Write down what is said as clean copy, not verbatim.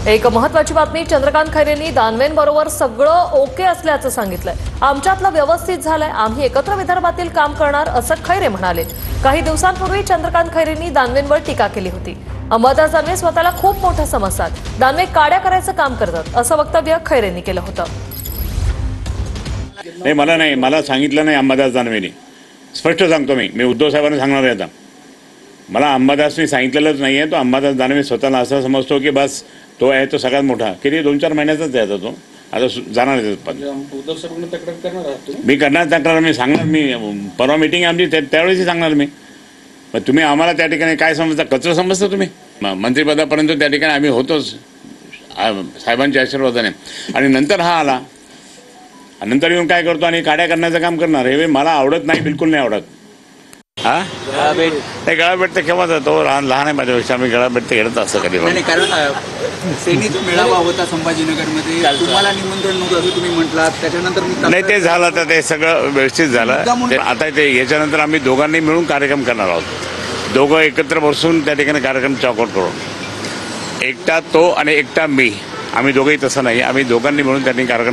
एक महत्त्वाची बातमी, चंद्रकांत खैरेंनी दानवेंबरोबर सगळं ओके असल्याचं सांगितलंय। आमच्यातलं व्यवस्थित झालंय, आम्ही एकत्र विदर्भातील काम करणार असं खैरे म्हणाले। काही दिवसांपूर्वी चंद्रकांत खैरेंनी दानवेंवर टीका केली होती। अंबादास दानवे स्वतःला खूप मोठं समजतात, दानवे काड्या करायचं काम करतात असं वक्तव्य खैरेंनी केलं होतं। नाही, मला सांगितलं नाही अंबादास दानवेनी। स्पष्ट सांगतो मी उद्धव साहेबांना सांगणार आहे आता। मला अंबादासनी सांगितलेलंच नाही आहे। तो अंबादास दानवे स्वतःला असं समजतो की बस तो आहे तो सगळ्यात मोठा। किती 2-4 महिन्याचाच आहे आता तो। आता जाणार आहे उद्धव साहेबांना तक्रार करणार आहात तुम्ही? मी करणार तक्रार, मी सांगणार। मी परवा मीटिंग आमची त्यावेळेस सांगणार मी। पण तुम्ही आम्हाला त्या ठिकाणी काय समजता, कचरा समजता तुम्ही? मंत्रिपदापर्यंत त्या ठिकाणी आम्ही होतोच साहेबांच्या आशीर्वादाने। आणि नंतर हा आला, नंतर येऊन काय करतो आणि काड्या करण्याचं काम करणार, हे मला आवडत नाही, बिलकुल नाही आवडत। हा गळाभेट तर केव्हा जातो, लहान आहे माझ्यापेक्षा, मी गळाभेट तर घेत असं कधी। कारण सेनेचा मेळावा होता संभाजीनगरमध्ये, तुम्हाला निमंत्रण नव्हतं असं तुम्ही म्हटलात, त्याच्यानंतर नाही ते झालं तर ते सगळं व्यवस्थित झालं। आता ते याच्यानंतर आम्ही दोघांनी मिळून कार्यक्रम करणार आहोत। दोघं एकत्र बसून त्या ठिकाणी कार्यक्रम चॉकआउट करू। एकटा तो आणि एकटा मी, आम्ही दोघंही तसं नाही, आम्ही दोघांनी मिळून त्यांनी कार्यक्रम